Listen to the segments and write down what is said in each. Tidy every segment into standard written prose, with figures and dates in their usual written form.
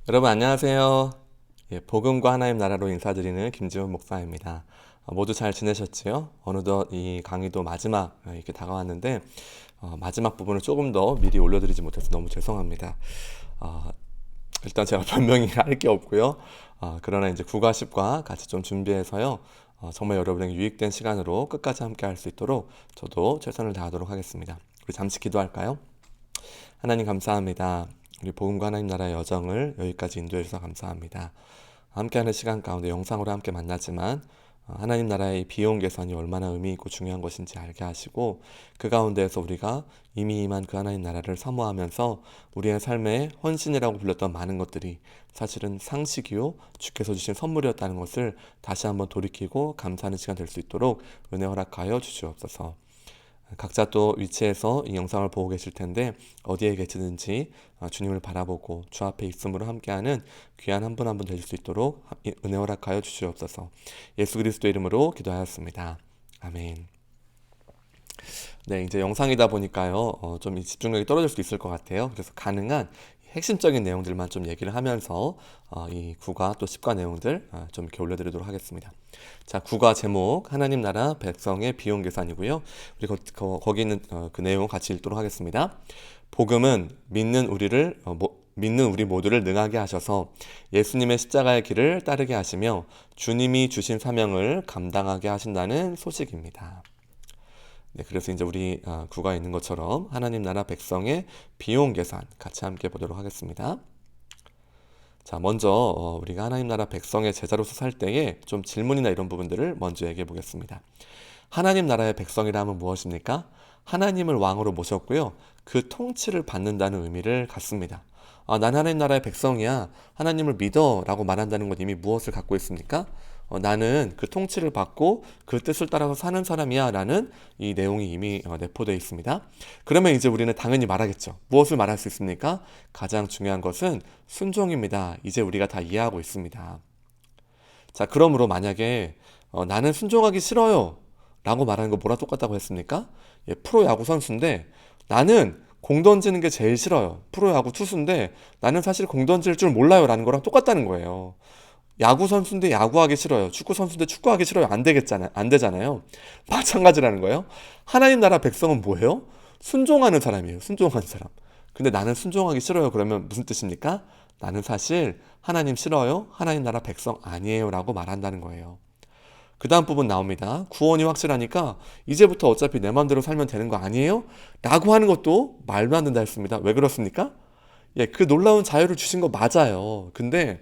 여러분 안녕하세요. 복음과 하나님 나라로 인사드리는 김지훈 목사입니다. 모두 잘 지내셨지요? 어느덧 이 강의도 마지막 이렇게 다가왔는데 마지막 부분을 조금 더 미리 올려드리지 못해서 너무 죄송합니다. 어, 일단 제가 변명이 할 게 없고요. 그러나 이제 9과 10과 같이 좀 준비해서요. 정말 여러분에게 유익된 시간으로 끝까지 함께 할 수 있도록 저도 최선을 다하도록 하겠습니다. 우리 잠시 기도할까요? 하나님 감사합니다. 우리 복음과 하나님 나라의 여정을 여기까지 인도해 주셔서 감사합니다. 함께하는 시간 가운데 영상으로 함께 만나지만 하나님 나라의 비용 계산이 얼마나 의미 있고 중요한 것인지 알게 하시고 그 가운데에서 우리가 이미 임한 그 하나님 나라를 사모하면서 우리의 삶의 헌신이라고 불렸던 많은 것들이 사실은 상식이요 주께서 주신 선물이었다는 것을 다시 한번 돌이키고 감사하는 시간 될 수 있도록 은혜 허락하여 주시옵소서. 각자 또 위치에서 이 영상을 보고 계실 텐데 어디에 계시든지 주님을 바라보고 주 앞에 있음으로 함께하는 귀한 한 분 한 분 되실 수 있도록 은혜 허락하여 주시옵소서. 예수 그리스도 이름으로 기도하였습니다. 아멘. 네, 이제 영상이다 보니까요, 좀 집중력이 떨어질 수 있을 것 같아요. 그래서 가능한 핵심적인 내용들만 좀 얘기를 하면서 이 9과 또 10과 내용들 좀 이렇게 올려드리도록 하겠습니다. 자, 9과 제목 하나님 나라 백성의 비용 계산이고요. 우리 거기 있는 그 내용 같이 읽도록 하겠습니다. 복음은 믿는 우리 모두를 능하게 하셔서 예수님의 십자가의 길을 따르게 하시며 주님이 주신 사명을 감당하게 하신다는 소식입니다. 네, 그래서 이제 우리 구가 있는 것처럼 하나님 나라 백성의 비용 계산 같이 함께 보도록 하겠습니다. 자, 먼저 우리가 하나님 나라 백성의 제자로서 살 때에 좀 질문이나 이런 부분들을 먼저 얘기해 보겠습니다. 하나님 나라의 백성이라 하면 무엇입니까? 하나님을 왕으로 모셨고요. 그 통치를 받는다는 의미를 갖습니다. 난 하나님 나라의 백성이야. 하나님을 믿어 라고 말한다는 건 이미 무엇을 갖고 있습니까? 나는 그 통치를 받고 그 뜻을 따라서 사는 사람이야 라는 이 내용이 이미 내포되어 있습니다. 그러면 이제 우리는 당연히 말하겠죠. 무엇을 말할 수 있습니까? 가장 중요한 것은 순종입니다. 이제 우리가 다 이해하고 있습니다. 자, 그러므로 만약에 나는 순종하기 싫어요 라고 말하는 거 뭐랑 똑같다고 했습니까? 프로야구 선수인데 나는 공 던지는 게 제일 싫어요. 프로야구 투수인데 나는 사실 공 던질 줄 몰라요 라는 거랑 똑같다는 거예요. 야구 선수인데 야구하기 싫어요. 축구 선수인데 축구하기 싫어요. 안 되잖아요. 마찬가지라는 거예요. 하나님 나라 백성은 뭐예요? 순종하는 사람이에요. 순종하는 사람. 근데 나는 순종하기 싫어요. 그러면 무슨 뜻입니까? 나는 사실 하나님 싫어요. 하나님 나라 백성 아니에요. 라고 말한다는 거예요. 그 다음 부분 나옵니다. 구원이 확실하니까 이제부터 어차피 내 마음대로 살면 되는 거 아니에요? 라고 하는 것도 말도 안 된다 했습니다. 왜 그렇습니까? 그 놀라운 자유를 주신 거 맞아요. 근데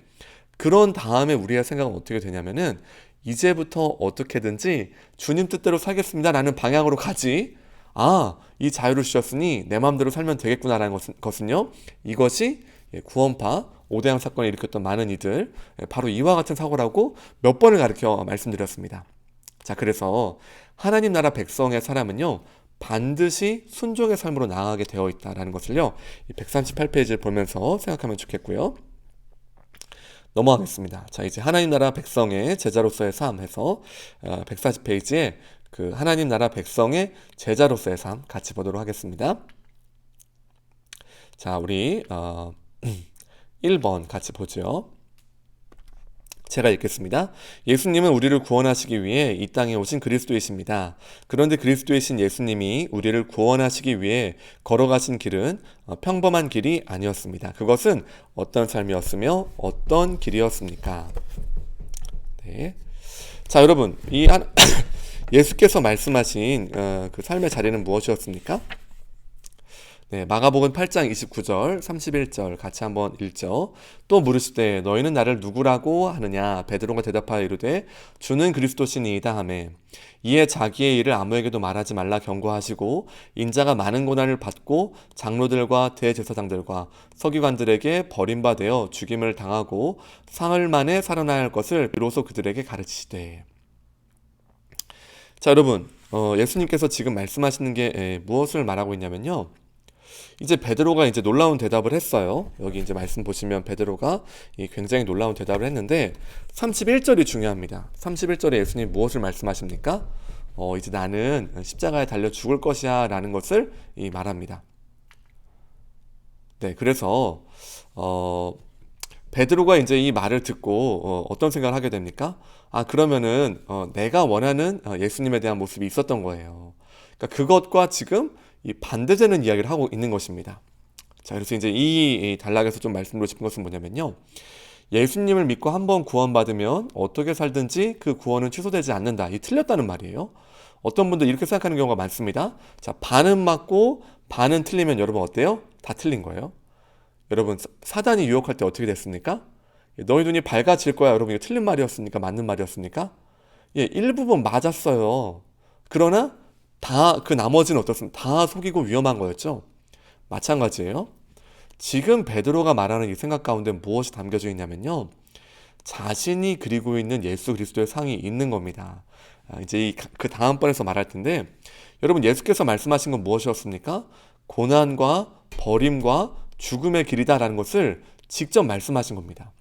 그런 다음에 우리의 생각은 어떻게 되냐면은 이제부터 어떻게든지 주님 뜻대로 살겠습니다 라는 방향으로 가지. 이 자유를 주셨으니 내 마음대로 살면 되겠구나라는 것은요. 이것이 구원파 오대양 사건을 일으켰던 많은 이들 바로 이와 같은 사고라고 몇 번을 가르쳐 말씀드렸습니다. 자, 그래서 하나님 나라 백성의 사람은요. 반드시 순종의 삶으로 나아가게 되어 있다라는 것을요. 138페이지를 보면서 생각하면 좋겠고요. 넘어가겠습니다. 자, 이제 하나님 나라 백성의 제자로서의 삶 해서 140페이지에 그 하나님 나라 백성의 제자로서의 삶 같이 보도록 하겠습니다. 자, 우리 1번 같이 보죠. 제가 읽겠습니다. 예수님은 우리를 구원하시기 위해 이 땅에 오신 그리스도이십니다. 그런데 그리스도이신 예수님이 우리를 구원하시기 위해 걸어가신 길은 평범한 길이 아니었습니다. 그것은 어떤 삶이었으며 어떤 길이었습니까? 네. 자, 여러분, 예수께서 말씀하신 그 삶의 자리는 무엇이었습니까? 네, 마가복음 8장 29절, 31절 같이 한번 읽죠. 또 물으시되 너희는 나를 누구라고 하느냐? 베드로가 대답하여 이르되 주는 그리스도시니이다 하매 이에 자기의 일을 아무에게도 말하지 말라 경고하시고 인자가 많은 고난을 받고 장로들과 대제사장들과 서기관들에게 버림받아 죽임을 당하고 사흘 만에 살아나야 할 것을 비로소 그들에게 가르치시되. 자, 여러분, 예수님께서 지금 말씀하시는 게 무엇을 말하고 있냐면요. 이제 베드로가 이제 놀라운 대답을 했어요. 여기 이제 말씀 보시면 베드로가 굉장히 놀라운 대답을 했는데 31절이 중요합니다. 31절에 예수님 무엇을 말씀하십니까? 이제 나는 십자가에 달려 죽을 것이야 라는 것을 말합니다. 네, 그래서 베드로가 이제 이 말을 듣고 어떤 생각을 하게 됩니까? 그러면은 내가 원하는 예수님에 대한 모습이 있었던 거예요. 그러니까 그것과 지금 이 반대되는 이야기를 하고 있는 것입니다. 자, 그래서 이제 이 단락에서 좀 말씀드리고 싶은 것은 뭐냐면요. 예수님을 믿고 한번 구원받으면 어떻게 살든지 그 구원은 취소되지 않는다. 이 틀렸다는 말이에요. 어떤 분들 이렇게 생각하는 경우가 많습니다. 자, 반은 맞고 반은 틀리면 여러분 어때요? 다 틀린 거예요. 여러분 사단이 유혹할 때 어떻게 됐습니까? 너희 눈이 밝아질 거야. 여러분 이거 틀린 말이었습니까? 맞는 말이었습니까? 일부분 맞았어요. 그러나 다 그 나머지는 어떻습니까? 다 속이고 위험한 거였죠. 마찬가지예요. 지금 베드로가 말하는 이 생각 가운데 무엇이 담겨져 있냐면요. 자신이 그리고 있는 예수 그리스도의 상이 있는 겁니다. 이제 그 다음번에서 말할 텐데 여러분 예수께서 말씀하신 건 무엇이었습니까? 고난과 버림과 죽음의 길이다라는 것을 직접 말씀하신 겁니다.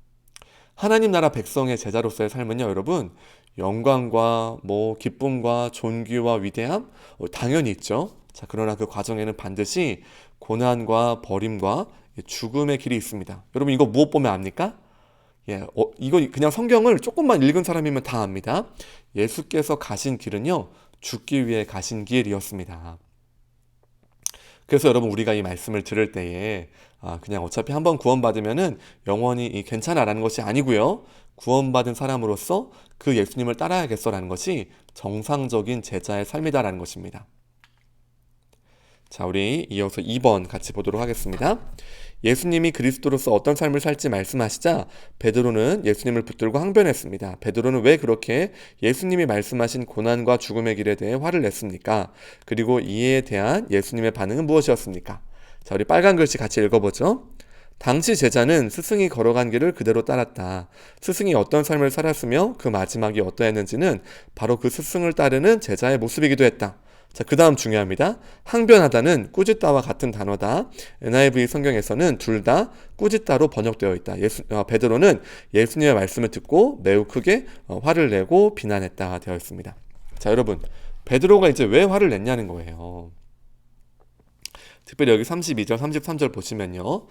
하나님 나라 백성의 제자로서의 삶은요, 여러분 영광과 기쁨과 존귀와 위대함 당연히 있죠. 자, 그러나 그 과정에는 반드시 고난과 버림과 죽음의 길이 있습니다. 여러분 이거 무엇 보면 압니까? 이거 그냥 성경을 조금만 읽은 사람이면 다 압니다. 예수께서 가신 길은요, 죽기 위해 가신 길이었습니다. 그래서 여러분 우리가 이 말씀을 들을 때에 그냥 어차피 한번 구원받으면은 영원히 괜찮아라는 것이 아니고요. 구원받은 사람으로서 그 예수님을 따라야겠어라는 것이 정상적인 제자의 삶이다라는 것입니다. 자, 우리 이어서 2번 같이 보도록 하겠습니다. 예수님이 그리스도로서 어떤 삶을 살지 말씀하시자 베드로는 예수님을 붙들고 항변했습니다. 베드로는 왜 그렇게 예수님이 말씀하신 고난과 죽음의 길에 대해 화를 냈습니까? 그리고 이에 대한 예수님의 반응은 무엇이었습니까? 자, 우리 빨간 글씨 같이 읽어보죠. 당시 제자는 스승이 걸어간 길을 그대로 따랐다. 스승이 어떤 삶을 살았으며 그 마지막이 어떠했는지는 바로 그 스승을 따르는 제자의 모습이기도 했다. 자, 그 다음 중요합니다. 항변하다는 꾸짖다와 같은 단어다. NIV 성경에서는 둘 다 꾸짖다로 번역되어 있다. 베드로는 예수님의 말씀을 듣고 매우 크게 화를 내고 비난했다 되어 있습니다. 자, 여러분 베드로가 이제 왜 화를 냈냐는 거예요. 특별히 여기 32절, 33절 보시면요.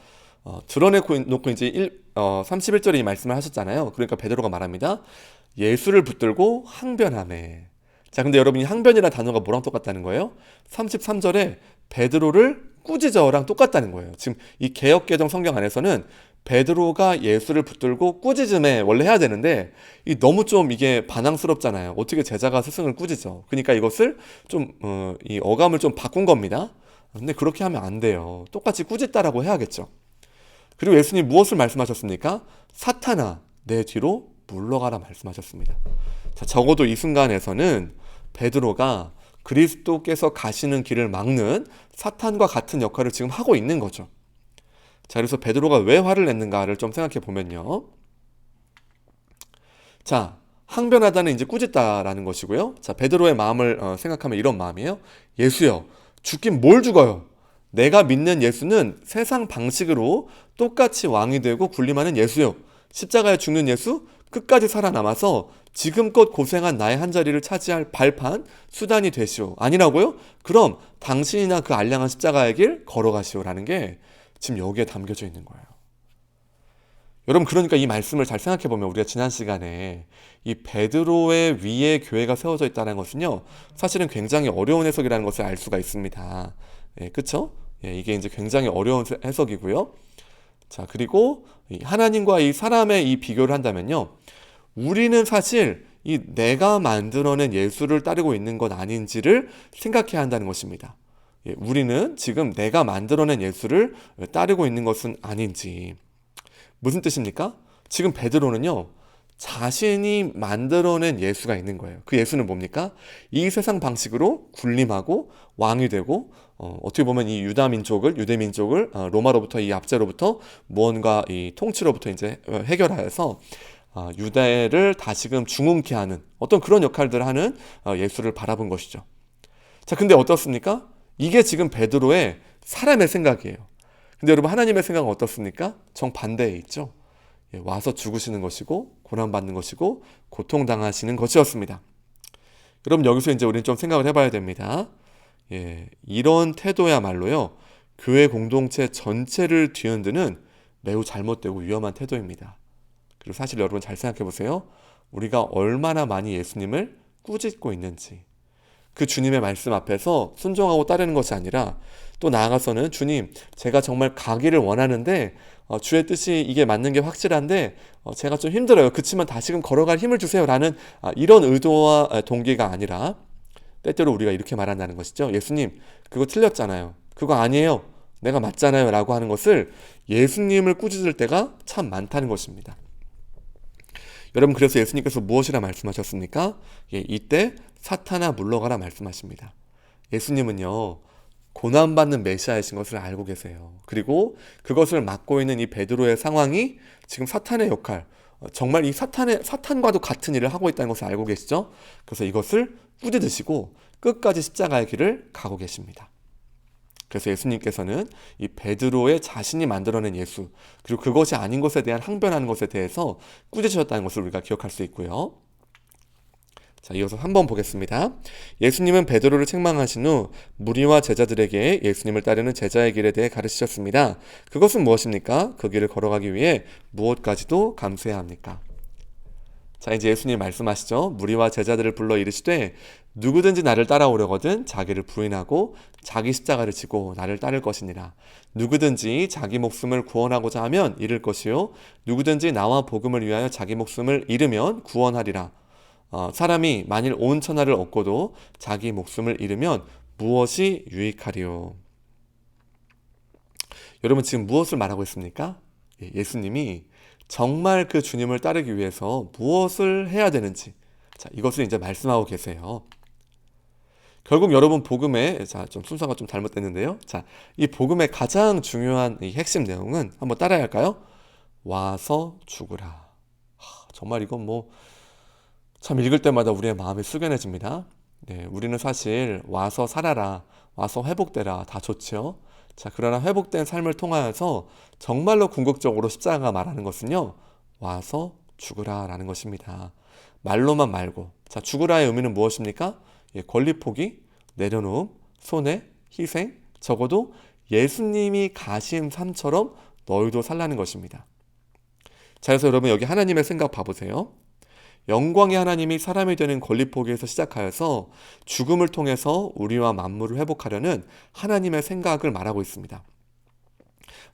드러내놓고 이제 31절에 이 말씀을 하셨잖아요. 그러니까 베드로가 말합니다. 예수를 붙들고 항변하매. 자, 근데 여러분 이 항변이라는 단어가 뭐랑 똑같다는 거예요? 33절에 베드로를 꾸짖어랑 똑같다는 거예요. 지금 이 개역개정 성경 안에서는 베드로가 예수를 붙들고 꾸짖음에 원래 해야 되는데 너무 좀 이게 반항스럽잖아요. 어떻게 제자가 스승을 꾸짖어? 그러니까 이것을 좀 이 어감을 좀 바꾼 겁니다. 근데 그렇게 하면 안 돼요. 똑같이 꾸짖다라고 해야겠죠. 그리고 예수님 무엇을 말씀하셨습니까? 사탄아, 내 뒤로 물러가라 말씀하셨습니다. 자, 적어도 이 순간에서는 베드로가 그리스도께서 가시는 길을 막는 사탄과 같은 역할을 지금 하고 있는 거죠. 자, 그래서 베드로가 왜 화를 냈는가를 좀 생각해 보면요. 자, 항변하다는 이제 꾸짖다라는 것이고요. 자, 베드로의 마음을 생각하면 이런 마음이에요. 예수여, 죽긴 뭘 죽어요? 내가 믿는 예수는 세상 방식으로 똑같이 왕이 되고 군림하는 예수요. 십자가에 죽는 예수? 끝까지 살아남아서 지금껏 고생한 나의 한자리를 차지할 발판, 수단이 되시오. 아니라고요? 그럼 당신이나 그 알량한 십자가의 길 걸어가시오라는 게 지금 여기에 담겨져 있는 거예요. 여러분 그러니까 이 말씀을 잘 생각해 보면 우리가 지난 시간에 이 베드로의 위에 교회가 세워져 있다는 것은요, 사실은 굉장히 어려운 해석이라는 것을 알 수가 있습니다. 그렇죠? 이게 이제 굉장히 어려운 해석이고요. 자, 그리고 하나님과 이 사람의 이 비교를 한다면요, 우리는 사실 이 내가 만들어낸 예수를 따르고 있는 것 아닌지를 생각해야 한다는 것입니다. 우리는 지금 내가 만들어낸 예수를 따르고 있는 것은 아닌지. 무슨 뜻입니까? 지금 베드로는요, 자신이 만들어낸 예수가 있는 거예요. 그 예수는 뭡니까? 이 세상 방식으로 군림하고 왕이 되고 어떻게 보면 이 유대 민족을 로마로부터 이 압제로부터 무언가 이 통치로부터 이제 해결하여서 유대를 다시금 중흥케 하는 어떤 그런 역할들을 하는 예수를 바라본 것이죠. 자, 근데 어떻습니까? 이게 지금 베드로의 사람의 생각이에요. 근데 여러분 하나님의 생각은 어떻습니까? 정반대에 있죠. 와서 죽으시는 것이고 고난받는 것이고 고통당하시는 것이었습니다. 여러분 여기서 이제 우리는 좀 생각을 해봐야 됩니다. 이런 태도야말로요, 교회 공동체 전체를 뒤흔드는 매우 잘못되고 위험한 태도입니다. 그리고 사실 여러분 잘 생각해 보세요. 우리가 얼마나 많이 예수님을 꾸짖고 있는지. 그 주님의 말씀 앞에서 순종하고 따르는 것이 아니라 또 나아가서는 주님, 제가 정말 가기를 원하는데 주의 뜻이 이게 맞는 게 확실한데 제가 좀 힘들어요. 그치만 다시금 걸어갈 힘을 주세요. 라는 이런 의도와 동기가 아니라 때때로 우리가 이렇게 말한다는 것이죠. 예수님, 그거 틀렸잖아요. 그거 아니에요. 내가 맞잖아요. 라고 하는 것을 예수님을 꾸짖을 때가 참 많다는 것입니다. 여러분, 그래서 예수님께서 무엇이라 말씀하셨습니까? 이때 사탄아 물러가라 말씀하십니다. 예수님은요, 고난받는 메시아이신 것을 알고 계세요. 그리고 그것을 맡고 있는 이 베드로의 상황이 지금 사탄의 역할, 정말 이 사탄과도 같은 일을 하고 있다는 것을 알고 계시죠? 그래서 이것을 꾸짖으시고 끝까지 십자가의 길을 가고 계십니다. 그래서 예수님께서는 이 베드로의 자신이 만들어낸 예수, 그리고 그것이 아닌 것에 대한 항변하는 것에 대해서 꾸짖으셨다는 것을 우리가 기억할 수 있고요. 자, 이어서 한번 보겠습니다. 예수님은 베드로를 책망하신 후 무리와 제자들에게 예수님을 따르는 제자의 길에 대해 가르치셨습니다. 그것은 무엇입니까? 그 길을 걸어가기 위해 무엇까지도 감수해야 합니까? 자, 이제 예수님 말씀하시죠. 무리와 제자들을 불러 이르시되 누구든지 나를 따라오려거든 자기를 부인하고 자기 십자가를 지고 나를 따를 것이니라. 누구든지 자기 목숨을 구원하고자 하면 잃을 것이요 누구든지 나와 복음을 위하여 자기 목숨을 잃으면 구원하리라. 사람이 만일 온 천하를 얻고도 자기 목숨을 잃으면 무엇이 유익하리요? 여러분, 지금 무엇을 말하고 있습니까? 예수님이 정말 그 주님을 따르기 위해서 무엇을 해야 되는지, 자, 이것을 이제 말씀하고 계세요. 결국 여러분, 복음의, 자, 좀 순서가 좀 잘못됐는데요. 자, 이 복음의 가장 중요한 이 핵심 내용은 한번 따라야 할까요? 와서 죽으라. 정말 이건 참 읽을 때마다 우리의 마음이 숙연해집니다. 네, 우리는 사실 와서 살아라, 와서 회복되라 다 좋죠. 자, 그러나 회복된 삶을 통하여서 정말로 궁극적으로 십자가가 말하는 것은요, 와서 죽으라 라는 것입니다. 말로만 말고, 자, 죽으라의 의미는 무엇입니까? 권리 포기, 내려놓음, 손해, 희생, 적어도 예수님이 가신 삶처럼 너희도 살라는 것입니다. 자, 그래서 여러분 여기 하나님의 생각 봐보세요. 영광의 하나님이 사람이 되는 권리 포기에서 시작하여서 죽음을 통해서 우리와 만물을 회복하려는 하나님의 생각을 말하고 있습니다.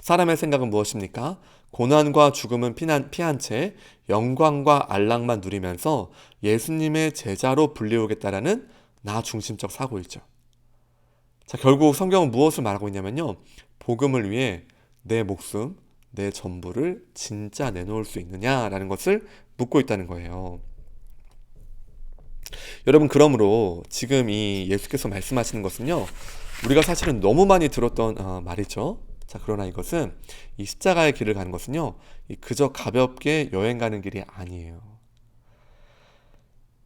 사람의 생각은 무엇입니까? 고난과 죽음은 피한 채 영광과 안락만 누리면서 예수님의 제자로 불리우겠다라는 나 중심적 사고이죠. 자, 결국 성경은 무엇을 말하고 있냐면요, 복음을 위해 내 목숨, 내 전부를 진짜 내놓을 수 있느냐라는 것을 묻고 있다는 거예요. 여러분, 그러므로 지금 이 예수께서 말씀하시는 것은요, 우리가 사실은 너무 많이 들었던 말이죠. 자, 그러나 이것은 이 십자가의 길을 가는 것은요, 그저 가볍게 여행 가는 길이 아니에요.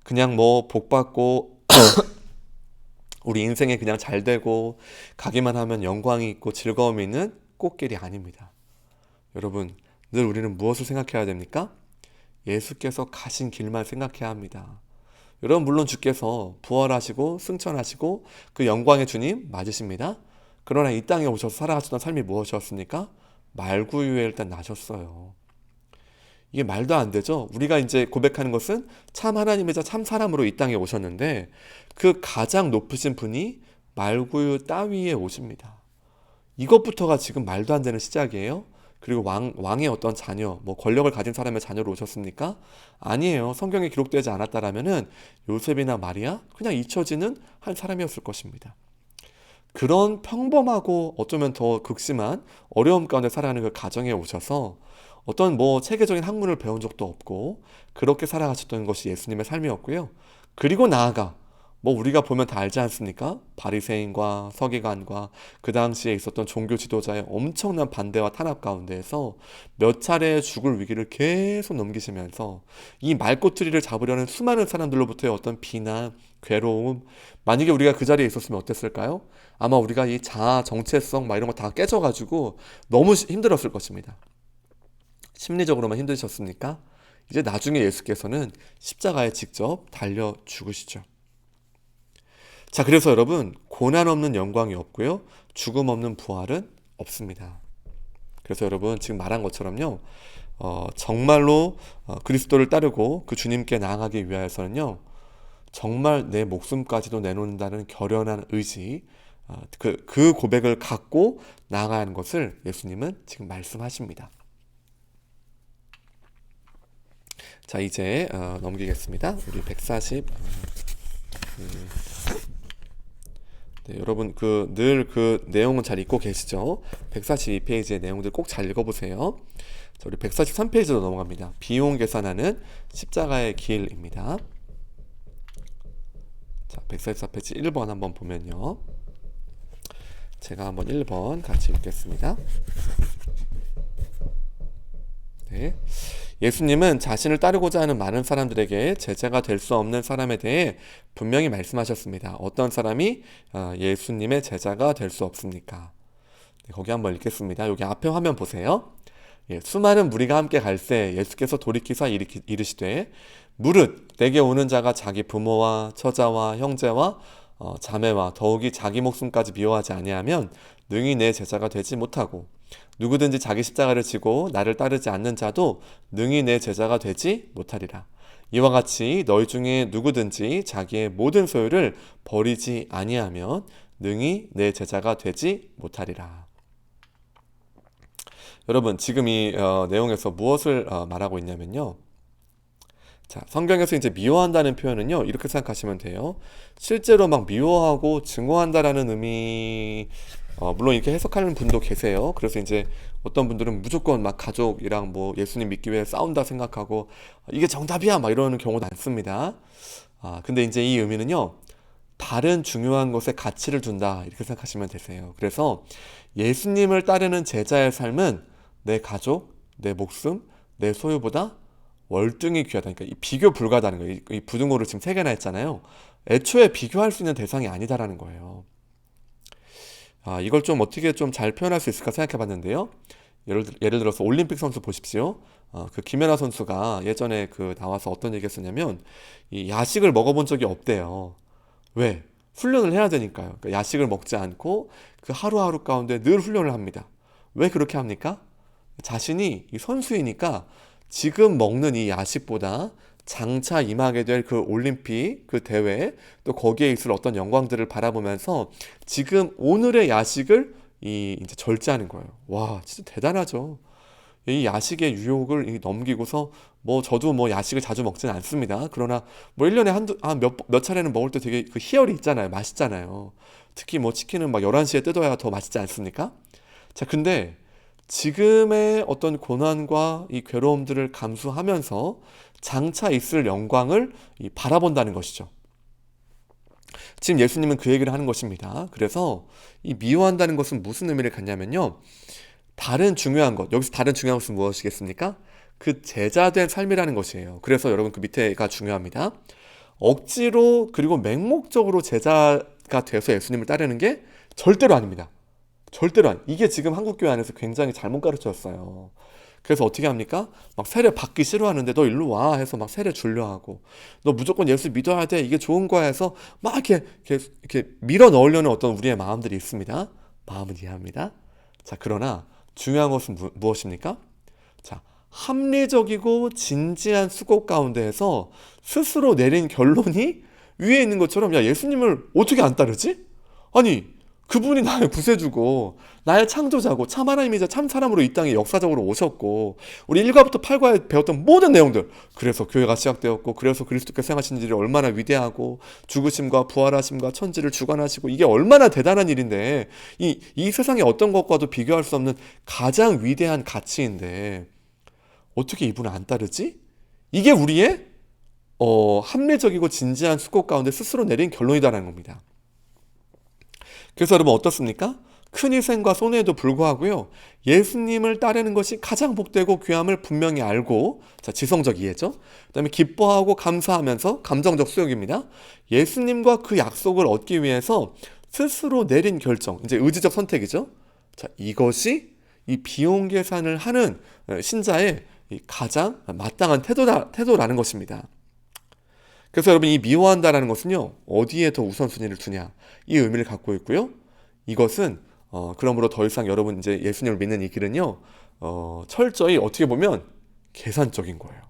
그냥 복 받고 우리 인생에 그냥 잘 되고 가기만 하면 영광이 있고 즐거움이 있는 꽃길이 아닙니다. 여러분, 늘 우리는 무엇을 생각해야 됩니까? 예수께서 가신 길만 생각해야 합니다. 여러분, 물론 주께서 부활하시고 승천하시고 그 영광의 주님 맞으십니다. 그러나 이 땅에 오셔서 살아가시던 삶이 무엇이었습니까? 말구유에 일단 나셨어요. 이게 말도 안 되죠. 우리가 이제 고백하는 것은 참 하나님이자 참 사람으로 이 땅에 오셨는데 그 가장 높으신 분이 말구유 따위에 오십니다. 이것부터가 지금 말도 안 되는 시작이에요. 그리고 왕의 어떤 자녀, 권력을 가진 사람의 자녀로 오셨습니까? 아니에요. 성경에 기록되지 않았다라면은 요셉이나 마리아 그냥 잊혀지는 한 사람이었을 것입니다. 그런 평범하고 어쩌면 더 극심한 어려움 가운데 살아가는 그 가정에 오셔서 어떤 체계적인 학문을 배운 적도 없고 그렇게 살아가셨던 것이 예수님의 삶이었고요. 그리고 나아가 우리가 보면 다 알지 않습니까? 바리새인과 서기관과 그 당시에 있었던 종교 지도자의 엄청난 반대와 탄압 가운데에서 몇 차례의 죽을 위기를 계속 넘기시면서 이 말꼬투리를 잡으려는 수많은 사람들로부터의 어떤 비난, 괴로움, 만약에 우리가 그 자리에 있었으면 어땠을까요? 아마 우리가 이 자아, 정체성 이런 거 다 깨져가지고 너무 힘들었을 것입니다. 심리적으로만 힘드셨습니까? 이제 나중에 예수께서는 십자가에 직접 달려 죽으시죠. 자, 그래서 여러분, 고난 없는 영광이 없고요, 죽음 없는 부활은 없습니다. 그래서 여러분, 지금 말한 것처럼요, 정말로 그리스도를 따르고 그 주님께 나아가기 위하여서는요, 정말 내 목숨까지도 내놓는다는 결연한 의지, 그 고백을 갖고 나아가야 하는 것을 예수님은 지금 말씀하십니다. 자, 이제 넘기겠습니다. 우리 140. 네, 여러분 늘 그 내용은 잘 읽고 계시죠? 142페이지의 내용들 꼭 잘 읽어보세요. 자, 우리 143페이지로 넘어갑니다. 비용 계산하는 십자가의 길입니다. 자, 144페이지 1번 한번 보면요. 제가 한번 1번 같이 읽겠습니다. 네. 예수님은 자신을 따르고자 하는 많은 사람들에게 제자가 될 수 없는 사람에 대해 분명히 말씀하셨습니다. 어떤 사람이 예수님의 제자가 될 수 없습니까? 네, 거기 한번 읽겠습니다. 여기 앞에 화면 보세요. 예, 수많은 무리가 함께 갈 때 예수께서 돌이키사 이르시되 무릇 내게 오는 자가 자기 부모와 처자와 형제와 자매와 더욱이 자기 목숨까지 미워하지 아니하면 능히 내 제자가 되지 못하고 누구든지 자기 십자가를 지고 나를 따르지 않는 자도 능히 내 제자가 되지 못하리라. 이와 같이 너희 중에 누구든지 자기의 모든 소유를 버리지 아니하면 능히 내 제자가 되지 못하리라. 여러분, 지금 이 내용에서 무엇을 말하고 있냐면요. 자, 성경에서 이제 미워한다는 표현은요, 이렇게 생각하시면 돼요. 실제로 막 미워하고 증오한다라는 의미, 물론 이렇게 해석하는 분도 계세요. 그래서 이제 어떤 분들은 무조건 막 가족이랑 뭐 예수님 믿기 위해 싸운다 생각하고 이게 정답이야 막 이러는 경우도 많습니다. 근데 이제 이 의미는요, 다른 중요한 것에 가치를 둔다 이렇게 생각하시면 되세요. 그래서 예수님을 따르는 제자의 삶은 내 가족, 내 목숨, 내 소유보다 월등히 귀하다. 그러니까 이 비교 불가하다는 거예요. 이 부등호를 지금 3개나 했잖아요. 애초에 비교할 수 있는 대상이 아니다라는 거예요. 이걸 좀 어떻게 좀 잘 표현할 수 있을까 생각해 봤는데요. 예를 들어서 올림픽 선수 보십시오. 그 김연아 선수가 예전에 나와서 어떤 얘기 했었냐면, 이 야식을 먹어본 적이 없대요. 왜? 훈련을 해야 되니까요. 그러니까 야식을 먹지 않고 그 하루하루 가운데 늘 훈련을 합니다. 왜 그렇게 합니까? 자신이 이 선수이니까 지금 먹는 이 야식보다 장차 임하게 될 그 올림픽, 그 대회, 또 거기에 있을 어떤 영광들을 바라보면서 지금 오늘의 야식을 이제 절제하는 거예요. 와, 진짜 대단하죠. 이 야식의 유혹을 넘기고서 저도 야식을 자주 먹지는 않습니다. 그러나 1년에 몇 차례는 먹을 때 되게 그 희열이 있잖아요. 맛있잖아요. 특히 치킨은 막 11시에 뜯어야 더 맛있지 않습니까? 자, 근데 지금의 어떤 고난과 이 괴로움들을 감수하면서 장차 있을 영광을 바라본다는 것이죠. 지금 예수님은 그 얘기를 하는 것입니다. 그래서 이 미워한다는 것은 무슨 의미를 갖냐면요. 다른 중요한 것, 여기서 다른 중요한 것은 무엇이겠습니까? 그 제자된 삶이라는 것이에요. 그래서 여러분 그 밑에가 중요합니다. 억지로 그리고 맹목적으로 제자가 돼서 예수님을 따르는 게 절대로 아닙니다. 절대로 이게 지금 한국교회 안에서 굉장히 잘못 가르쳐졌어요. 그래서 어떻게 합니까? 막 세례 받기 싫어하는데 너 일로 와 해서 막 세례 주려 하고, 너 무조건 예수 믿어야 돼 이게 좋은 거야 해서 막 이렇게 밀어 넣으려는 어떤 우리의 마음들이 있습니다. 마음은 이해합니다. 자, 그러나 중요한 것은 무엇입니까? 자, 합리적이고 진지한 수고 가운데에서 스스로 내린 결론이 위에 있는 것처럼, 야, 예수님을 어떻게 안 따르지? 아니, 그분이 나의 구세주고 나의 창조자고 참 하나님이자 참 사람으로 이 땅에 역사적으로 오셨고, 우리 1과부터 8과에 배웠던 모든 내용들, 그래서 교회가 시작되었고, 그래서 그리스도께서 행하신 일이 얼마나 위대하고, 죽으심과 부활하심과 천지를 주관하시고, 이게 얼마나 대단한 일인데, 이 세상의 어떤 것과도 비교할 수 없는 가장 위대한 가치인데 어떻게 이분을 안 따르지? 이게 우리의 합리적이고 진지한 수고 가운데 스스로 내린 결론이다라는 겁니다. 그래서 여러분 어떻습니까? 큰 희생과 손해에도 불구하고요, 예수님을 따르는 것이 가장 복되고 귀함을 분명히 알고, 자, 지성적 이해죠. 그 다음에 기뻐하고 감사하면서 감정적 수용입니다. 예수님과 그 약속을 얻기 위해서 스스로 내린 결정, 이제 의지적 선택이죠. 자, 이것이 이 비용 계산을 하는 신자의 가장 마땅한 태도라는 것입니다. 그래서 여러분, 이 미워한다라는 것은요, 어디에 더 우선순위를 두냐, 이 의미를 갖고 있고요. 이것은 그러므로 더 이상 여러분 이제 예수님을 믿는 이 길은요, 철저히 어떻게 보면 계산적인 거예요.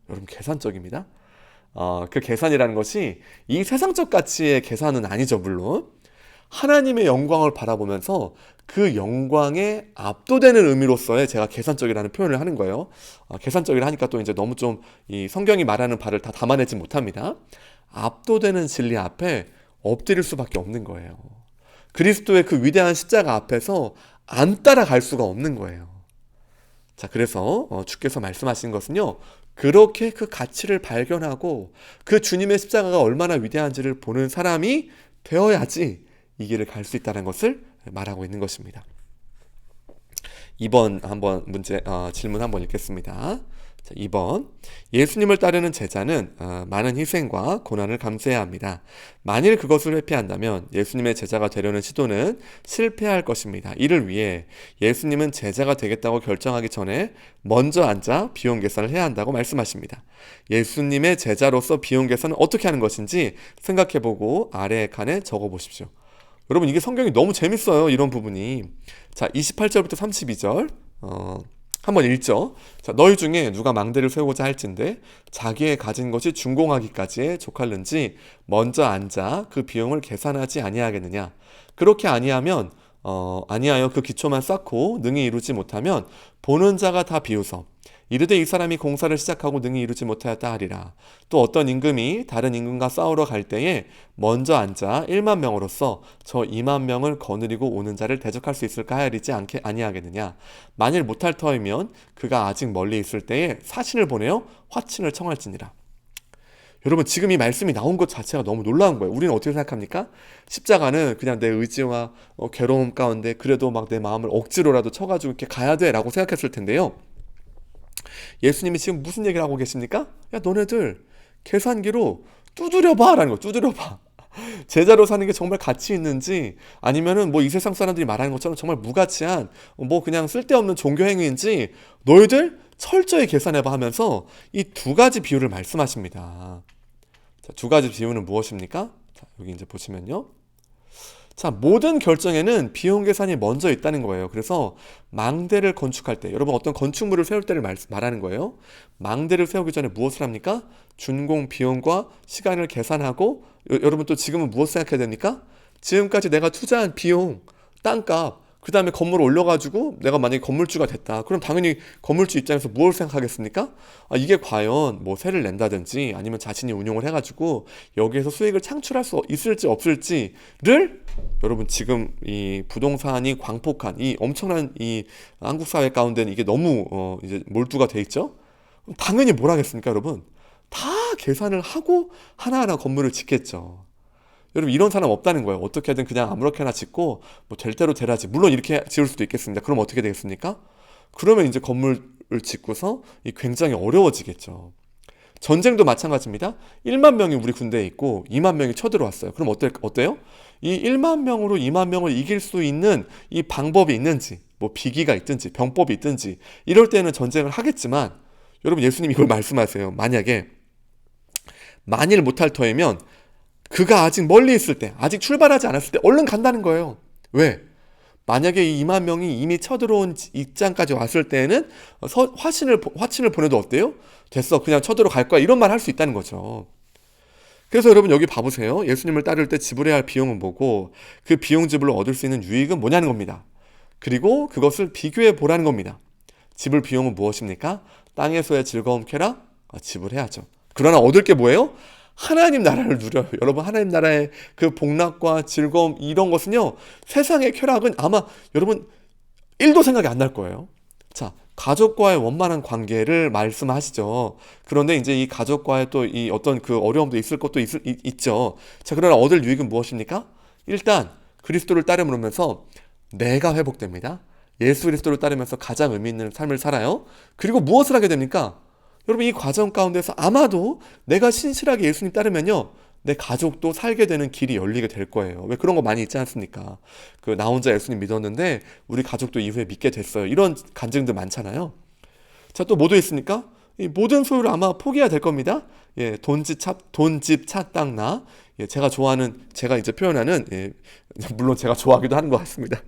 여러분, 계산적입니다. 그 계산이라는 것이 이 세상적 가치의 계산은 아니죠, 물론. 하나님의 영광을 바라보면서 그 영광에 압도되는 의미로서의 제가 계산적이라는 표현을 하는 거예요. 계산적이라 하니까 또 이제 너무 좀 이 성경이 말하는 바를 다 담아내지 못합니다. 압도되는 진리 앞에 엎드릴 수밖에 없는 거예요. 그리스도의 그 위대한 십자가 앞에서 안 따라갈 수가 없는 거예요. 자, 그래서 주께서 말씀하신 것은요, 그렇게 그 가치를 발견하고 그 주님의 십자가가 얼마나 위대한지를 보는 사람이 되어야지 이 길을 갈 수 있다는 것을 말하고 있는 것입니다. 2번 한번 질문 한번 읽겠습니다. 자, 2번. 예수님을 따르는 제자는 많은 희생과 고난을 감수해야 합니다. 만일 그것을 회피한다면 예수님의 제자가 되려는 시도는 실패할 것입니다. 이를 위해 예수님은 제자가 되겠다고 결정하기 전에 먼저 앉아 비용 계산을 해야 한다고 말씀하십니다. 예수님의 제자로서 비용 계산은 어떻게 하는 것인지 생각해보고 아래의 칸에 적어보십시오. 여러분, 이게 성경이 너무 재밌어요. 이런 부분이. 자, 28절부터 32절 한번 읽죠. 자, 너희 중에 누가 망대를 세우고자 할진대 자기의 가진 것이 준공하기까지에 족할는지 먼저 앉아 그 비용을 계산하지 아니하겠느냐. 그렇게 아니하면 아니하여 그 기초만 쌓고 능히 이루지 못하면 보는 자가 다 비웃어 이르되 이 사람이 공사를 시작하고 능히 이루지 못하였다 하리라. 또 어떤 임금이 다른 임금과 싸우러 갈 때에 먼저 앉아 1만 명으로서 저 2만 명을 거느리고 오는 자를 대적할 수 있을까 하리지 아니하겠느냐. 만일 못할 터이면 그가 아직 멀리 있을 때에 사신을 보내어 화친을 청할지니라. 여러분, 지금 이 말씀이 나온 것 자체가 너무 놀라운 거예요. 우리는 어떻게 생각합니까? 십자가는 그냥 내 의지와 괴로움 가운데 그래도 막 내 마음을 억지로라도 쳐가지고 이렇게 가야 돼 라고 생각했을 텐데요. 예수님이 지금 무슨 얘기를 하고 계십니까? 야, 너네들 계산기로 두드려봐 라는 거. 두드려봐. 제자로 사는 게 정말 가치 있는지, 아니면은 뭐 이 세상 사람들이 말하는 것처럼 정말 무가치한 뭐 그냥 쓸데없는 종교 행위인지 너희들 철저히 계산해봐 하면서 이 두 가지 비유를 말씀하십니다. 자, 두 가지 비유는 무엇입니까? 자, 여기 이제 보시면요. 자, 모든 결정에는 비용 계산이 먼저 있다는 거예요. 그래서 망대를 건축할 때, 여러분 어떤 건축물을 세울 때를 말하는 거예요. 망대를 세우기 전에 무엇을 합니까? 준공 비용과 시간을 계산하고, 여러분 또 지금은 무엇 생각해야 됩니까? 지금까지 내가 투자한 비용, 땅값, 그 다음에 건물을 올려가지고 내가 만약에 건물주가 됐다. 그럼 당연히 건물주 입장에서 무엇을 생각하겠습니까? 이게 과연 뭐 세를 낸다든지 아니면 자신이 운용을 해가지고 여기에서 수익을 창출할 수 있을지 없을지를, 여러분 지금 이 부동산이 광폭한 이 엄청난 이 한국 사회 가운데는 이게 너무 이제 몰두가 돼 있죠. 그럼 당연히 뭘 하겠습니까, 여러분? 다 계산을 하고 하나하나 건물을 짓겠죠. 여러분, 이런 사람 없다는 거예요. 어떻게든 그냥 아무렇게나 짓고 뭐 될 대로 되라지. 물론 이렇게 지을 수도 있겠습니다. 그럼 어떻게 되겠습니까? 그러면 이제 건물을 짓고서 굉장히 어려워지겠죠. 전쟁도 마찬가지입니다. 1만 명이 우리 군대에 있고 2만 명이 쳐들어왔어요. 그럼 어때요? 이 1만 명으로 2만 명을 이길 수 있는 이 방법이 있는지, 뭐 비기가 있든지 병법이 있든지, 이럴 때는 전쟁을 하겠지만, 여러분 예수님이 이걸 말씀하세요. 만일 못할 터이면 그가 아직 멀리 있을 때, 아직 출발하지 않았을 때 얼른 간다는 거예요. 왜? 만약에 이 2만 명이 이미 쳐들어온 입장까지 왔을 때는 화친을 보내도 어때요? 됐어, 그냥 쳐들어갈 거야, 이런 말 할 수 있다는 거죠. 그래서 여러분 여기 봐보세요. 예수님을 따를 때 지불해야 할 비용은 뭐고, 그 비용 지불로 얻을 수 있는 유익은 뭐냐는 겁니다. 그리고 그것을 비교해 보라는 겁니다. 지불 비용은 무엇입니까? 땅에서의 즐거움 쾌락? 지불해야죠. 그러나 얻을 게 뭐예요? 하나님 나라를 누려요. 여러분, 하나님 나라의 그 복락과 즐거움, 이런 것은요, 세상의 쾌락은 아마 여러분 1도 생각이 안 날 거예요. 자, 가족과의 원만한 관계를 말씀하시죠. 그런데 이제 이 가족과의 또 이 어떤 그 어려움도 있을 것도 있죠. 자, 그러나 얻을 유익은 무엇입니까? 일단 그리스도를 따르면서 내가 회복됩니다. 예수 그리스도를 따르면서 가장 의미 있는 삶을 살아요. 그리고 무엇을 하게 됩니까? 여러분, 이 과정 가운데서 아마도 내가 신실하게 예수님 따르면요, 내 가족도 살게 되는 길이 열리게 될 거예요. 왜 그런 거 많이 있지 않습니까? 나 혼자 예수님 믿었는데 우리 가족도 이후에 믿게 됐어요. 이런 간증들 많잖아요. 자, 또 뭐도 있습니까? 이 모든 소유를 아마 포기해야 될 겁니다. 예, 돈집 차 땅 나. 예, 제가 이제 표현하는, 예, 물론 제가 좋아하기도 하는 것 같습니다.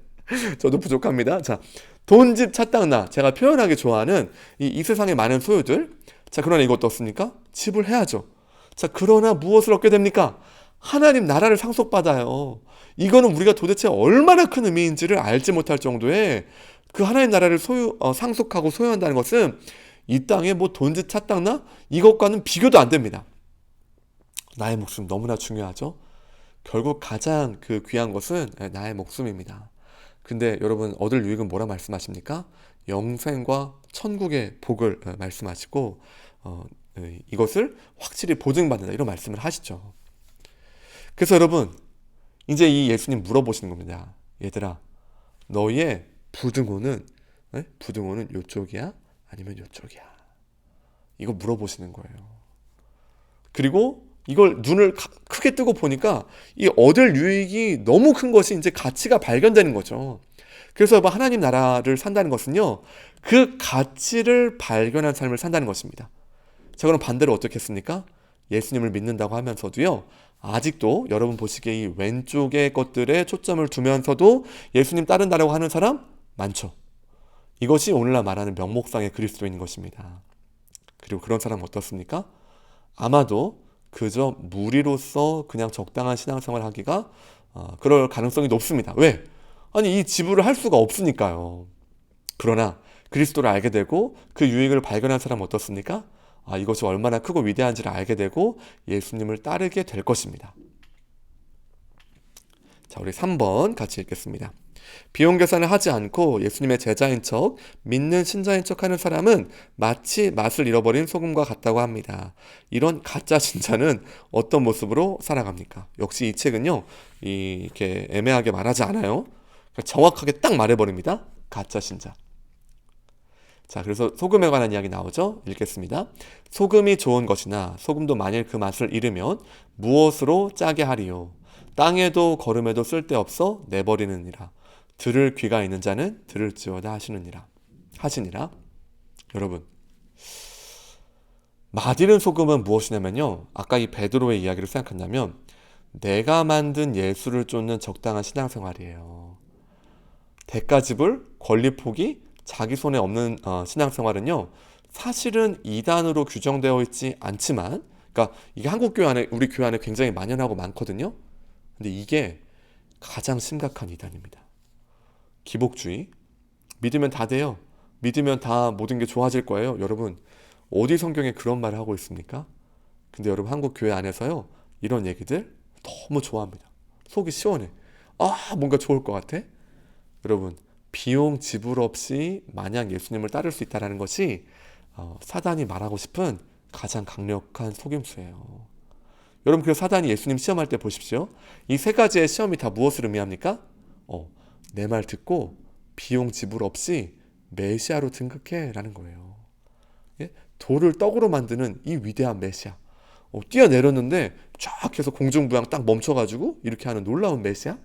저도 부족합니다. 자, 돈, 집, 차, 땅, 나. 제가 표현하기 좋아하는 이 세상의 많은 소유들. 자, 그러나 이것도 없습니까? 집을 해야죠. 자, 그러나 무엇을 얻게 됩니까? 하나님 나라를 상속받아요. 이거는 우리가 도대체 얼마나 큰 의미인지를 알지 못할 정도의 그 하나님 나라를 상속하고 소유한다는 것은 이 땅에 뭐 돈, 집, 차, 땅, 나? 이것과는 비교도 안 됩니다. 나의 목숨 너무나 중요하죠. 결국 가장 그 귀한 것은 나의 목숨입니다. 근데 여러분 얻을 유익은 뭐라 말씀하십니까? 영생과 천국의 복을 말씀하시고 이것을 확실히 보증받는다 이런 말씀을 하시죠. 그래서 여러분 이제 이 예수님 물어보시는 겁니다. 얘들아 너희의 부등호는 요쪽이야? 아니면 요쪽이야? 이거 물어보시는 거예요. 그리고 이걸 눈을 크게 뜨고 보니까 이 얻을 유익이 너무 큰 것이 이제 가치가 발견되는 거죠. 그래서 하나님 나라를 산다는 것은요, 그 가치를 발견한 삶을 산다는 것입니다. 자, 그럼 반대로 어떻겠습니까? 예수님을 믿는다고 하면서도요, 아직도 여러분 보시기에 이 왼쪽의 것들에 초점을 두면서도 예수님 따른다라고 하는 사람 많죠. 이것이 오늘날 말하는 명목상의 그리스도인 것입니다. 그리고 그런 사람 어떻습니까? 아마도 그저 무리로서 그냥 적당한 신앙생활을 하기가 그럴 가능성이 높습니다. 왜? 아니 이 지불을 할 수가 없으니까요. 그러나 그리스도를 알게 되고 그 유익을 발견한 사람은 어떻습니까? 이것이 얼마나 크고 위대한지를 알게 되고 예수님을 따르게 될 것입니다. 자, 우리 3번 같이 읽겠습니다. 비용 계산을 하지 않고 예수님의 제자인 척, 믿는 신자인 척 하는 사람은 마치 맛을 잃어버린 소금과 같다고 합니다. 이런 가짜 신자는 어떤 모습으로 살아갑니까? 역시 이 책은요, 이렇게 애매하게 말하지 않아요. 정확하게 딱 말해버립니다. 가짜 신자. 자, 그래서 소금에 관한 이야기 나오죠? 읽겠습니다. 소금이 좋은 것이나 소금도 만일 그 맛을 잃으면 무엇으로 짜게 하리요? 땅에도 거름에도 쓸데없어 내버리느니라. 들을 귀가 있는 자는 들을지어다 하시니라. 여러분, 맛있는 소금은 무엇이냐면요, 아까 이 베드로의 이야기를 생각한다면 내가 만든 예수를 쫓는 적당한 신앙생활이에요. 대가지불, 권리 포기, 자기 손에 없는 신앙생활은요, 사실은 이단으로 규정되어 있지 않지만, 그러니까 이게 한국 교회 안에, 우리 교회 안에 굉장히 만연하고 많거든요. 근데 이게 가장 심각한 이단입니다. 기복주의. 믿으면 다 돼요. 믿으면 다 모든 게 좋아질 거예요. 여러분, 어디 성경에 그런 말을 하고 있습니까? 근데 여러분 한국 교회 안에서요, 이런 얘기들 너무 좋아합니다. 속이 시원해. 뭔가 좋을 것 같아. 여러분, 비용 지불 없이 마냥 예수님을 따를 수 있다는 것이 사단이 말하고 싶은 가장 강력한 속임수예요. 여러분, 그래서 사단이 예수님 시험할 때 보십시오. 이 세 가지의 시험이 다 무엇을 의미합니까? 내 말 듣고 비용 지불 없이 메시아로 등극해 라는 거예요. 예? 돌을 떡으로 만드는 이 위대한 메시아. 뛰어내렸는데 쫙 해서 공중부양 딱 멈춰가지고 이렇게 하는 놀라운 메시아.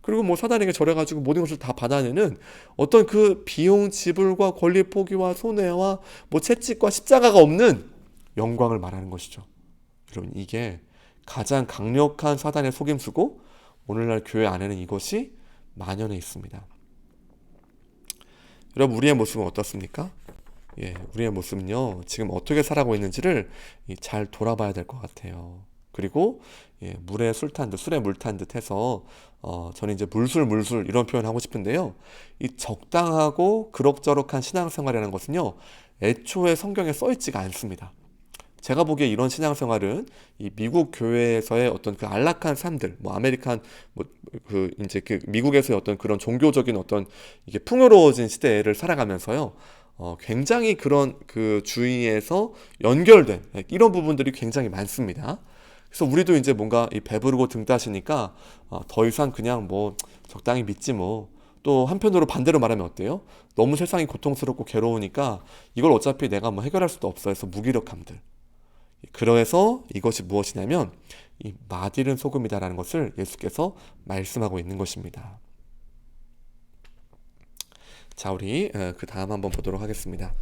그리고 뭐 사단에게 절해가지고 모든 것을 다 받아내는 어떤 그 비용 지불과 권리 포기와 손해와 뭐 채찍과 십자가가 없는 영광을 말하는 것이죠. 여러분, 이게 가장 강력한 사단의 속임수고 오늘날 교회 안에는 이것이 만연해 있습니다. 여러분, 우리의 모습은 어떻습니까? 우리의 모습은요, 지금 어떻게 살아가고 있는지를 잘 돌아봐야 될 것 같아요. 그리고 물에 물 탄 듯 해서 저는 이제 물술 이런 표현 하고 싶은데요. 이 적당하고 그럭저럭한 신앙생활이라는 것은요, 애초에 성경에 써 있지가 않습니다. 제가 보기에 이런 신앙생활은 이 미국 교회에서의 어떤 그 안락한 삶들, 뭐 아메리칸, 이제 그 미국에서의 어떤 그런 종교적인 어떤 이게 풍요로워진 시대를 살아가면서요, 굉장히 그런 그 주위에서 연결된 이런 부분들이 굉장히 많습니다. 그래서 우리도 이제 뭔가 이 배부르고 등 따시니까 더 이상 그냥 뭐 적당히 믿지 뭐. 또 한편으로 반대로 말하면 어때요? 너무 세상이 고통스럽고 괴로우니까 이걸 어차피 내가 뭐 해결할 수도 없어 해서 무기력함들. 그래서 이것이 무엇이냐면 이 맛있는 소금이다라는 것을 예수께서 말씀하고 있는 것입니다. 자, 우리 그 다음 한번 보도록 하겠습니다.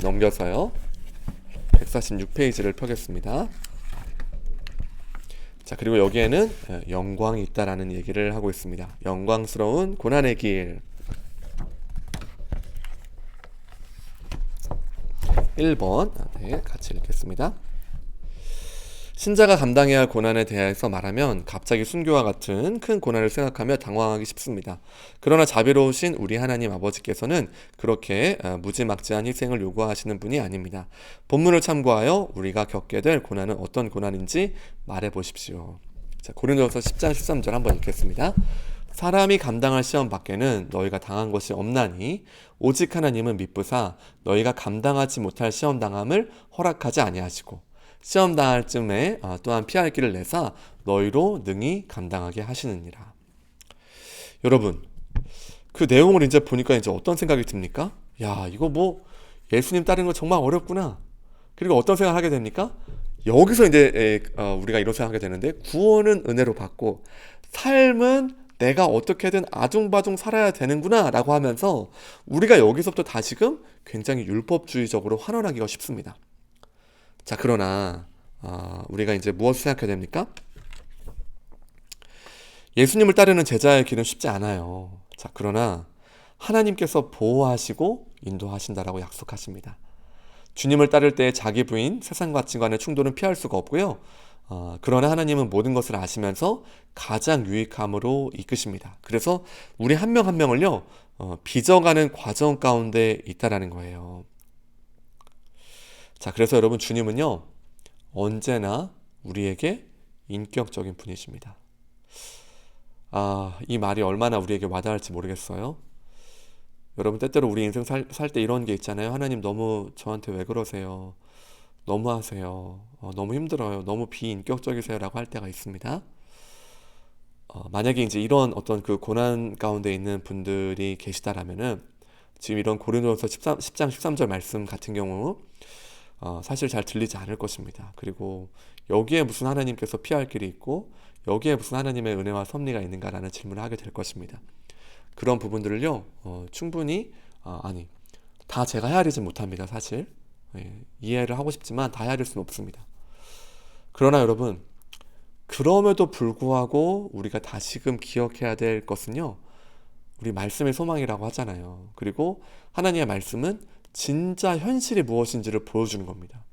넘겨서요, 146페이지를 펴겠습니다. 자, 그리고 여기에는 영광이 있다라는 얘기를 하고 있습니다. 영광스러운 고난의 길. 1번 네, 같이 읽겠습니다. 신자가 감당해야 할 고난에 대해서 말하면 갑자기 순교와 같은 큰 고난을 생각하며 당황하기 쉽습니다. 그러나 자비로우신 우리 하나님 아버지께서는 그렇게 무지막지한 희생을 요구하시는 분이 아닙니다. 본문을 참고하여 우리가 겪게 될 고난은 어떤 고난인지 말해 보십시오. 자, 고린도전서 10장 13절 한번 읽겠습니다. 사람이 감당할 시험 밖에는 너희가 당한 것이 없나니 오직 하나님은 미쁘사 너희가 감당하지 못할 시험 당함을 허락하지 아니하시고 시험 당할 쯤에 또한 피할 길을 내사 너희로 능히 감당하게 하시느니라. 여러분, 그 내용을 이제 보니까 이제 어떤 생각이 듭니까? 야, 이거 뭐 예수님 따르는 거 정말 어렵구나. 그리고 어떤 생각을 하게 됩니까? 여기서 이제 우리가 이런 생각하게 되는데, 구원은 은혜로 받고 삶은 내가 어떻게든 아둥바둥 살아야 되는구나 라고 하면서 우리가 여기서부터 다시금 굉장히 율법주의적으로 환원하기가 쉽습니다. 자, 그러나 우리가 이제 무엇을 생각해야 됩니까? 예수님을 따르는 제자의 길은 쉽지 않아요. 자, 그러나 하나님께서 보호하시고 인도하신다라고 약속하십니다. 주님을 따를 때 자기 부인, 세상 가치관의 충돌은 피할 수가 없고요. 그러나 하나님은 모든 것을 아시면서 가장 유익함으로 이끄십니다. 그래서 우리 한 명 한 명을요, 빚어가는 과정 가운데 있다라는 거예요. 자, 그래서 여러분, 주님은요 언제나 우리에게 인격적인 분이십니다. 이 말이 얼마나 우리에게 와닿을지 모르겠어요. 여러분, 때때로 우리 인생 살 때 이런 게 있잖아요. 하나님 너무 저한테 왜 그러세요? 너무 하세요. 너무 힘들어요. 너무 비인격적이세요 라고 할 때가 있습니다. 만약에 이제 이런 어떤 그 고난 가운데 있는 분들이 계시다라면은 지금 이런 고린도전서 10장 13절 말씀 같은 경우 사실 잘 들리지 않을 것입니다. 그리고 여기에 무슨 하나님께서 피할 길이 있고 여기에 무슨 하나님의 은혜와 섭리가 있는가라는 질문을 하게 될 것입니다. 그런 부분들을요 충분히 다 제가 헤아리지 못합니다. 사실 이해를 하고 싶지만 다 헤아릴 수는 없습니다. 그러나 여러분, 그럼에도 불구하고 우리가 다시금 기억해야 될 것은요, 우리 말씀의 소망이라고 하잖아요. 그리고 하나님의 말씀은 진짜 현실이 무엇인지를 보여주는 겁니다.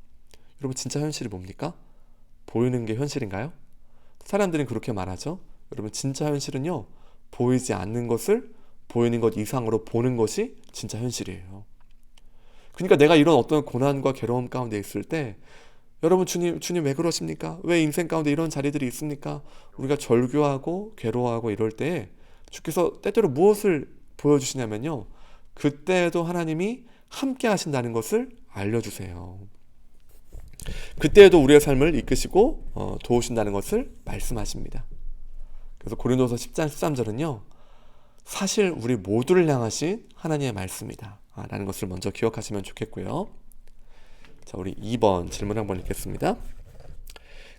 여러분, 진짜 현실이 뭡니까? 보이는 게 현실인가요? 사람들은 그렇게 말하죠. 여러분, 진짜 현실은요, 보이지 않는 것을 보이는 것 이상으로 보는 것이 진짜 현실이에요. 그러니까 내가 이런 어떤 고난과 괴로움 가운데 있을 때, 여러분, 주님 왜 그러십니까? 왜 인생 가운데 이런 자리들이 있습니까? 우리가 절규하고 괴로워하고 이럴 때 주께서 때때로 무엇을 보여주시냐면요, 그때에도 하나님이 함께 하신다는 것을 알려주세요. 그때에도 우리의 삶을 이끄시고 도우신다는 것을 말씀하십니다. 그래서 고린도서 10장 13절은요 사실 우리 모두를 향하신 하나님의 말씀이다 라는 것을 먼저 기억하시면 좋겠고요. 자, 우리 2번 질문 한번 읽겠습니다.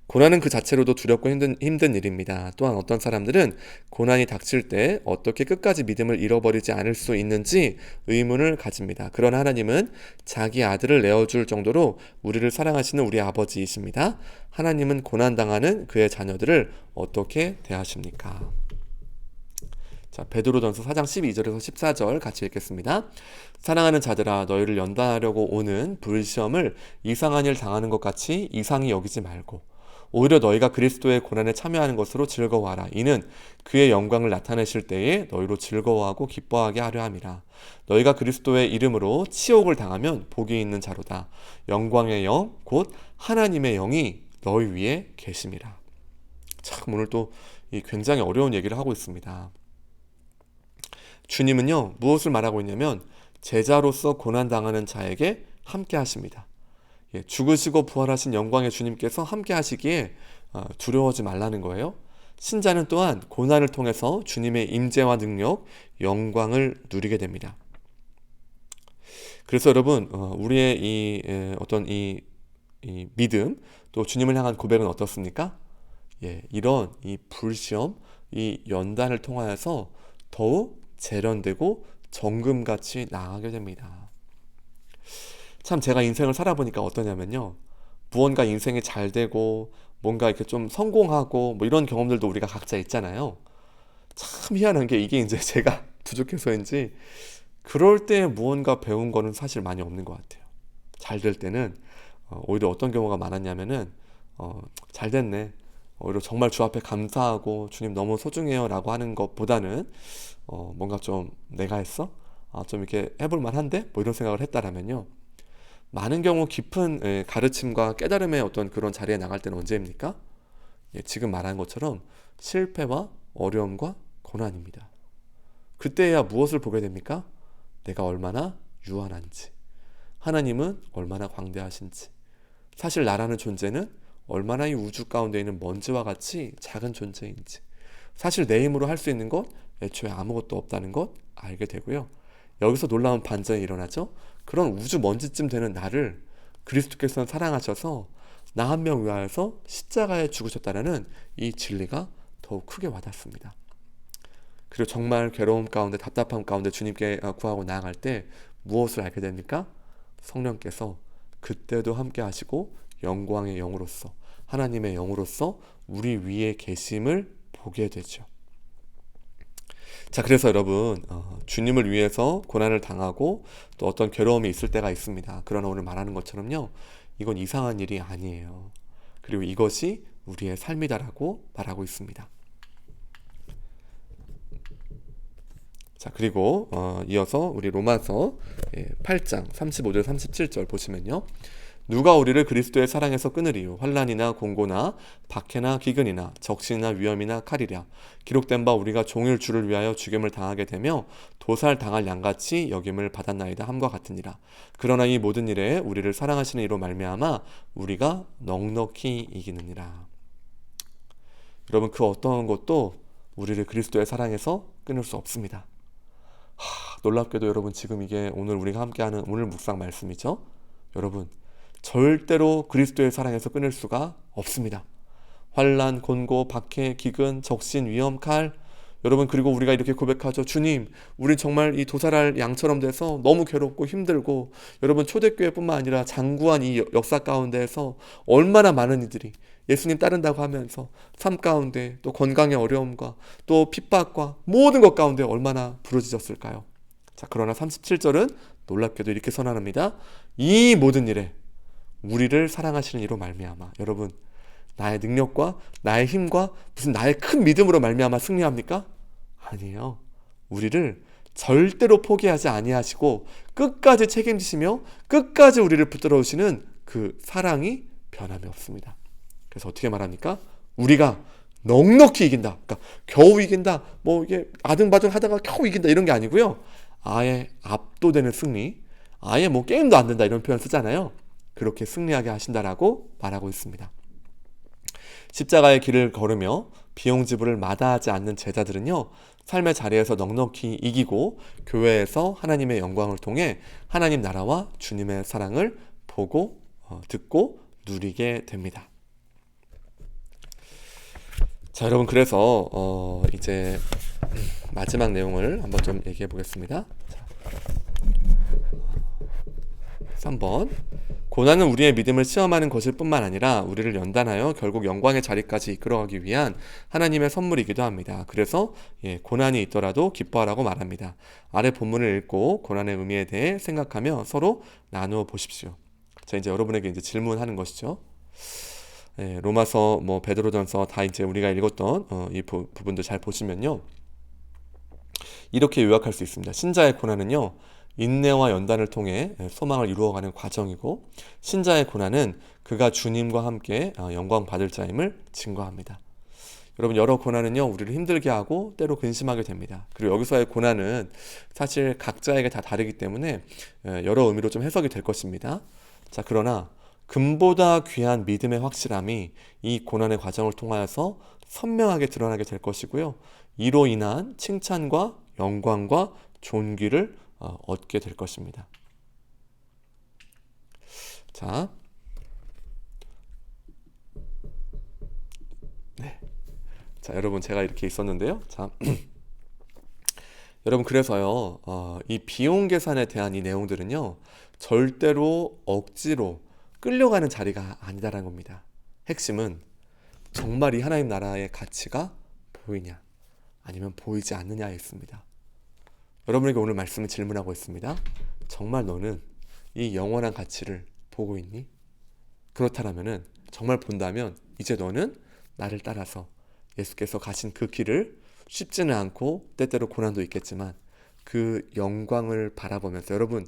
고난은 그 자체로도 두렵고 힘든 일입니다. 또한 어떤 사람들은 고난이 닥칠 때 어떻게 끝까지 믿음을 잃어버리지 않을 수 있는지 의문을 가집니다. 그러나 하나님은 자기 아들을 내어줄 정도로 우리를 사랑하시는 우리 아버지이십니다. 하나님은 고난당하는 그의 자녀들을 어떻게 대하십니까? 자, 베드로전서 4장 12절에서 14절 같이 읽겠습니다. 사랑하는 자들아, 너희를 연단하려고 오는 불시험을 이상한 일 당하는 것 같이 이상히 여기지 말고 오히려 너희가 그리스도의 고난에 참여하는 것으로 즐거워하라. 이는 그의 영광을 나타내실 때에 너희로 즐거워하고 기뻐하게 하려 함이라. 너희가 그리스도의 이름으로 치욕을 당하면 복이 있는 자로다. 영광의 영, 곧 하나님의 영이 너희 위에 계심이라. 참, 오늘 또 이 굉장히 어려운 얘기를 하고 있습니다. 주님은요 무엇을 말하고 있냐면 제자로서 고난당하는 자에게 함께 하십니다. 죽으시고 부활하신 영광의 주님께서 함께 하시기에 두려워하지 말라는 거예요. 신자는 또한 고난을 통해서 주님의 임재와 능력, 영광을 누리게 됩니다. 그래서 여러분, 우리의 어떤 이 믿음, 또 주님을 향한 고백은 어떻습니까? 이런 이 불시험, 이 연단을 통하여서 더욱 재련되고 정금같이 나아가게 됩니다. 참, 제가 인생을 살아보니까 어떠냐면요, 무언가 인생이 잘 되고 뭔가 이렇게 좀 성공하고 뭐 이런 경험들도 우리가 각자 있잖아요. 참 희한한 게 이게 이제 제가 부족해서인지 그럴 때 무언가 배운 거는 사실 많이 없는 것 같아요. 잘 될 때는 오히려 어떤 경우가 많았냐면은 잘 됐네. 오히려 정말 주 앞에 감사하고 주님 너무 소중해요 라고 하는 것보다는 뭔가 좀 내가 했어? 좀 이렇게 해볼 만한데? 뭐 이런 생각을 했다라면요. 많은 경우 깊은 가르침과 깨달음의 어떤 그런 자리에 나갈 때는 언제입니까? 예, 지금 말한 것처럼 실패와 어려움과 고난입니다. 그때야 무엇을 보게 됩니까? 내가 얼마나 유한한지, 하나님은 얼마나 광대하신지, 사실 나라는 존재는 얼마나 이 우주 가운데 있는 먼지와 같이 작은 존재인지, 사실 내 힘으로 할 수 있는 것 애초에 아무것도 없다는 것 알게 되고요. 여기서 놀라운 반전이 일어나죠. 그런 우주 먼지쯤 되는 나를 그리스도께서는 사랑하셔서 나 한 명 위하여서 십자가에 죽으셨다는 이 진리가 더욱 크게 와닿습니다. 그리고 정말 괴로움 가운데 답답함 가운데 주님께 구하고 나아갈 때 무엇을 알게 됩니까? 성령께서 그때도 함께 하시고 영광의 영으로서 하나님의 영으로서 우리 위에 계심을 보게 되죠. 자, 그래서 여러분 주님을 위해서 고난을 당하고 또 어떤 괴로움이 있을 때가 있습니다. 그러나 오늘 말하는 것처럼요, 이건 이상한 일이 아니에요. 그리고 이것이 우리의 삶이다라고 말하고 있습니다. 자, 그리고 이어서 우리 로마서 8장 35절 37절 보시면요, 누가 우리를 그리스도의 사랑에서 끊으리요? 환난이나 공고나 박해나 기근이나 적신이나 위험이나 칼이랴. 기록된 바 우리가 종일 주를 위하여 죽임을 당하게 되며 도살 당할 양같이 여김을 받았나이다 함과 같으니라. 그러나 이 모든 일에 우리를 사랑하시는 이로 말미암아 우리가 넉넉히 이기느니라. 여러분, 그 어떤 것도 우리를 그리스도의 사랑에서 끊을 수 없습니다. 놀랍게도 여러분, 지금 이게 오늘 우리가 함께하는 오늘 묵상 말씀이죠. 여러분, 절대로 그리스도의 사랑에서 끊을 수가 없습니다. 환난, 곤고, 박해, 기근, 적신, 위험, 칼. 여러분, 그리고 우리가 이렇게 고백하죠. 주님, 우린 정말 이 도살할 양처럼 돼서 너무 괴롭고 힘들고, 여러분, 초대교회뿐만 아니라 장구한 이 역사 가운데에서 얼마나 많은 이들이 예수님 따른다고 하면서 삶 가운데 또 건강의 어려움과 또 핍박과 모든 것 가운데 얼마나 부르짖었을까요? 자, 그러나 37절은 놀랍게도 이렇게 선언합니다. 이 모든 일에 우리를 사랑하시는 이로 말미암아. 여러분, 나의 능력과 나의 힘과 무슨 나의 큰 믿음으로 말미암아 승리합니까? 아니에요. 우리를 절대로 포기하지 아니하시고 끝까지 책임지시며 끝까지 우리를 붙들어 오시는 그 사랑이 변함이 없습니다. 그래서 어떻게 말합니까? 우리가 넉넉히 이긴다. 그러니까 겨우 이긴다. 뭐 이게 아등바등 하다가 겨우 이긴다 이런 게 아니고요. 아예 압도되는 승리. 아예 뭐 게임도 안 된다 이런 표현 쓰잖아요. 그렇게 승리하게 하신다라고 말하고 있습니다. 십자가의 길을 걸으며 비용지불을 마다하지 않는 제자들은요, 삶의 자리에서 넉넉히 이기고 교회에서 하나님의 영광을 통해 하나님 나라와 주님의 사랑을 보고 듣고 누리게 됩니다. 자, 여러분, 그래서 이제 마지막 내용을 한번 좀 얘기해 보겠습니다. 자, 3번. 고난은 우리의 믿음을 시험하는 것일 뿐만 아니라 우리를 연단하여 결국 영광의 자리까지 이끌어가기 위한 하나님의 선물이기도 합니다. 그래서 고난이 있더라도 기뻐하라고 말합니다. 아래 본문을 읽고 고난의 의미에 대해 생각하며 서로 나누어 보십시오. 자, 이제 여러분에게 이제 질문하는 것이죠. 로마서, 베드로전서 다 이제 우리가 읽었던 이 부분들 잘 보시면요, 이렇게 요약할 수 있습니다. 신자의 고난은요, 인내와 연단을 통해 소망을 이루어가는 과정이고, 신자의 고난은 그가 주님과 함께 영광 받을 자임을 증거합니다. 여러분, 여러 고난은요, 우리를 힘들게 하고 때로 근심하게 됩니다. 그리고 여기서의 고난은 사실 각자에게 다 다르기 때문에 여러 의미로 좀 해석이 될 것입니다. 자, 그러나 금보다 귀한 믿음의 확실함이 이 고난의 과정을 통하여서 선명하게 드러나게 될 것이고요. 이로 인한 칭찬과 영광과 존귀를 얻게 될 것입니다. 자, 자, 여러분, 제가 이렇게 있었는데요. 자, 여러분, 그래서요, 이 비용 계산에 대한 이 내용들은요, 절대로 억지로 끌려가는 자리가 아니다라는 겁니다. 핵심은 정말 이 하나님 나라의 가치가 보이냐 아니면 보이지 않느냐였습니다. 여러분에게 오늘 말씀을 질문하고 있습니다. 정말 너는 이 영원한 가치를 보고 있니? 그렇다면은 정말 본다면 이제 너는 나를 따라서 예수께서 가신 그 길을 쉽지는 않고 때때로 고난도 있겠지만 그 영광을 바라보면서 여러분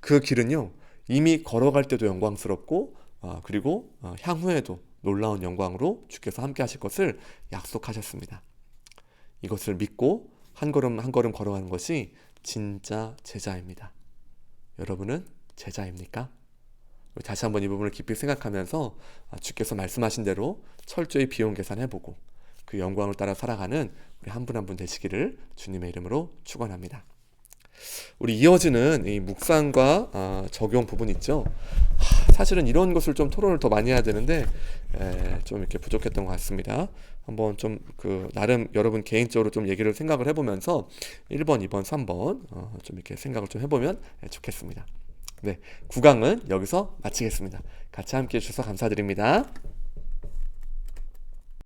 그 길은요 이미 걸어갈 때도 영광스럽고 그리고 향후에도 놀라운 영광으로 주께서 함께 하실 것을 약속하셨습니다. 이것을 믿고 한 걸음 한 걸음 걸어가는 것이 진짜 제자입니다. 여러분은 제자입니까? 다시 한번 이 부분을 깊이 생각하면서 주께서 말씀하신 대로 철저히 비용 계산해보고 그 영광을 따라 살아가는 우리 한 분 한 분 되시기를 주님의 이름으로 축원합니다. 우리 이어지는 이 묵상과 적용 부분 있죠. 사실은 이런 것을 좀 토론을 더 많이 해야 되는데 좀 이렇게 부족했던 것 같습니다. 한번 좀 나름 여러분 개인적으로 좀 얘기를 생각을 해보면서 1번, 2번, 3번 좀 이렇게 생각을 좀 해보면 좋겠습니다. 네, 9강은 여기서 마치겠습니다. 같이 함께 해주셔서 감사드립니다.